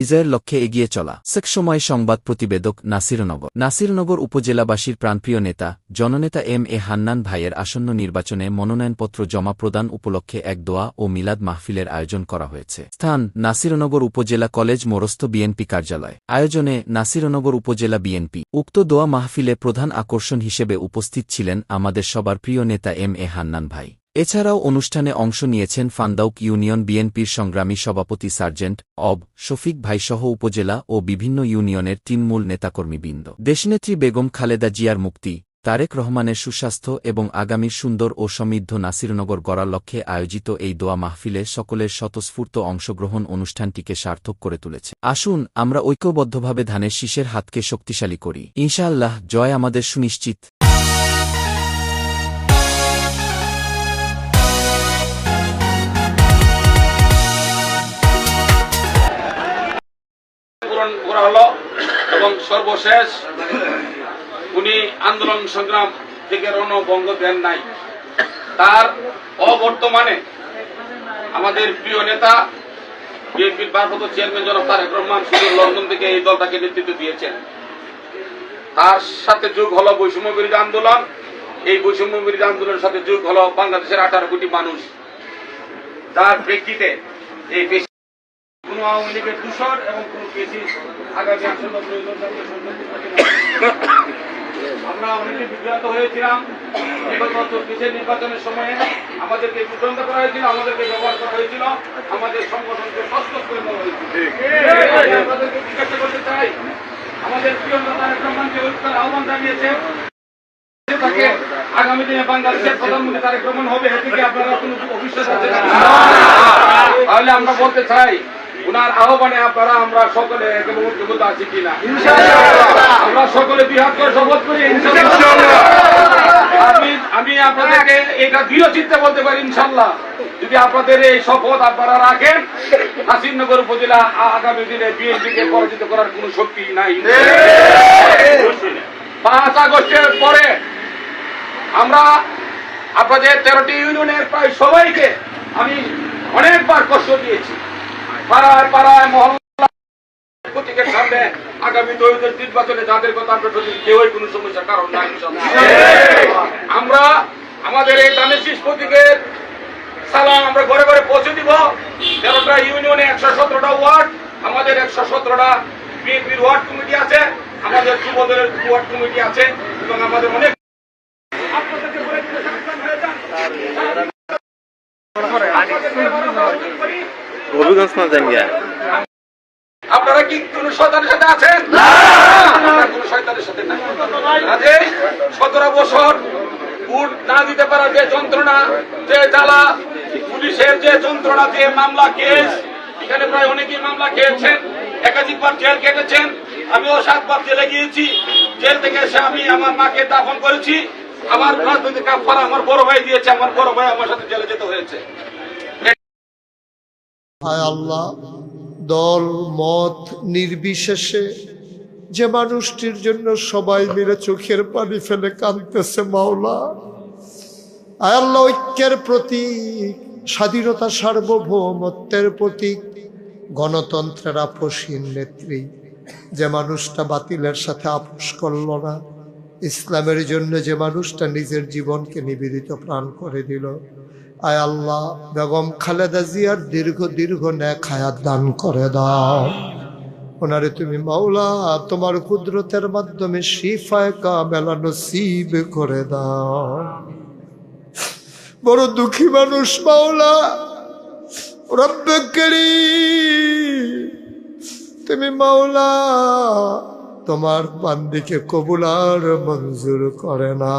বিজয়ের লক্ষ্যে এগিয়ে চলা। সময় সংবাদ প্রতিবেদক নাসিরনগর উপজেলাবাসীর প্রাণপ্রিয় নেতা জননেতা এম.এ. হান্নান ভাইয়ের আসন্ন নির্বাচনে মনোনয়নপত্র জমা প্রদান উপলক্ষে এক দোয়া ও মিলাদ মাহফিলের আয়োজন করা হয়েছে। স্থান নাসিরনগর উপজেলা কলেজ মোরস্থ বিএনপি কার্যালয়। আয়োজনে নাসিরনগর উপজেলা বিএনপি। উক্ত দোয়া মাহফিলে প্রধান আকর্ষণ হিসেবে উপস্থিত ছিলেন আমাদের সবার প্রিয় নেতা এম.এ. হান্নান ভাই। এছাড়াও অনুষ্ঠানে অংশ নিয়েছেন ফান্দাউক ইউনিয়ন বিএনপির সংগ্রামী সভাপতি সার্জেন্ট শফিক ভাইসহ উপজেলা ও বিভিন্ন ইউনিয়নের তৃণমূল নেতাকর্মীবৃন্দ। দেশনেত্রী বেগম খালেদা জিয়ার মুক্তি, তারেক রহমানের সুস্বাস্থ্য এবং আগামীর সুন্দর ও সমৃদ্ধ নাসিরনগর গড়ার লক্ষ্যে আয়োজিত এই দোয়া মাহফিলে সকলের স্বতঃস্ফূর্ত অংশগ্রহণ অনুষ্ঠানটিকে সার্থক করে তুলেছে। আসুন আমরা ঐক্যবদ্ধভাবে ধানের শীষের হাতকে শক্তিশালী করি। ইনশাআল্লাহ জয় আমাদের সুনিশ্চিত। করা হলো এবং সর্বশেষ উনি আন্দোলন সংগ্রাম থেকে রণভঙ্গ দেন নাই। তার অবর্তমানে আমাদের প্রিয় নেতা বিএনপির ভারপ্রাপ্ত চেয়ারম্যান জনাব তারেক রহমান শুধু লন্ডন থেকে এই দলটাকে নেতৃত্ব দিয়েছেন। তার সাথে যোগ হলো বৈষম্য বিরোধী আন্দোলন। এই বৈষম্য বিরোধী আন্দোলনের সাথে যোগ হলো বাংলাদেশের 18 কোটি মানুষ। তার প্রেক্ষিতে এই কোন আওয়ামী লীগের দূষণ এবং কোন কেসি আগামী আসন্ন প্রয়োজন আমরা অনেকে বিভ্রান্ত হয়েছিলাম। বিগত 24 নির্বাচনের সময়ে আমাদেরকে বিভ্রান্ত করা হয়েছিল, আমাদেরকে ব্যবহার করা হয়েছিল, আমাদের সংগঠনকে সস্ত করে দেওয়া হয়েছিল। আপনাদেরকে জিজ্ঞাসা করতে চাই, আমাদের প্রিয় নেতা তারেক রহমানকে ঐক্যের আহ্বান জানিয়েছেন তাকে আগামী দিনে বাংলাদেশের প্রধানমন্ত্রী তারেক রহমান হবে, এদিকে আপনারা কোনো অবিশ্বাস আছে? তাহলে আমরা বলতে চাই উনার আহ্বানে আপনারা আমরা সকলে একেবারে ঐক্যবদ্ধ আছি কিনা? আমরা সকলে বিহাত করে শপথ করি আমি আপনাদেরকে এটা দৃঢ় চিন্তা বলতে পারি ইনশাল্লাহ, যদি আপনাদের এই শপথ আপনারা রাখেন, নাসিরনগর উপজেলা আগামী দিনে বিএনপিকে পরাজিত করার কোন শক্তি নাই। 5 আগস্টের পরে আমরা আপনাদের 13টি ইউনিয়নের প্রায় সবাইকে আমি অনেকবার কষ্ট দিয়েছি। পাড়ায় পাড়ায় মহল্লা প্রতীকের সামনে আগামী দলীয় নির্বাচনে যাদের কথা আমরা কেউই কোনো সমস্যার কারণ নাই। আমরা আমাদের এই ধানের শীষ প্রতীকের সালাম আমরা ঘরে ঘরে পৌঁছে দিব। 13টা ইউনিয়নে 117টা ওয়ার্ড, আমাদের 117টা বিএনপির ওয়ার্ড কমিটি আছে, আমাদের যুবদলের ওয়ার্ড কমিটি আছে এবং আমাদের অনেক আপনাদেরকে বলে দিতে সাবধান হয়ে যান। আপনারা কি কোন শয়তানের সাথে আছেন? কোন শয়তানের সাথে নাই। 17 বছর ভোট না দিতে পারা যে যন্ত্রণা, যে জ্বালা, পুলিশের যে যন্ত্রণা, যে মামলা কেস, এখানে প্রায় অনেকেই মামলা খেয়েছেন, একাধিকবার জেল কেটেছেন। আমিও 7 বার জেলে গিয়েছি। জেল থেকে এসে আমি আমার মাকে দাফন করেছি। আমার রাজনৈতিক কাফারা আমার বড় ভাই দিয়েছে, আমার বড় ভাই আমার সাথে জেলে যেতে হয়েছে। হায় আল্লাহ, দল মত নির্বিশেষে যে মানুষটির জন্য সবাই মিলে চোখের পানি ফেলে কাঁদতেছে মাওলা, আয় আল্লাহ, ঐক্যের প্রতীক, স্বাধীনতা সার্বভৌমত্বের প্রতীক, গণতন্ত্রের আপসহীন নেত্রী, যে মানুষটা বাতিলের সাথে আপোষ করল না, ইসলামের জন্য যে মানুষটা নিজের জীবনকে নিবেদিত প্রাণ করে দিল, আয় আল্লাহ, বেগম খালেদা জিয়ার দীর্ঘ নেক হায়াত দান করে দাও। ওনারে তুমি মাওলা তোমার কুদরতের মাধ্যমে শিফায়ে কামেলা নসিব করে দাও। বড় দুঃখী মানুষ মাওলা, রব্বে কারীম, তুমি মাওলা তোমার বান্দিকে কবুল আর মঞ্জুর করে না।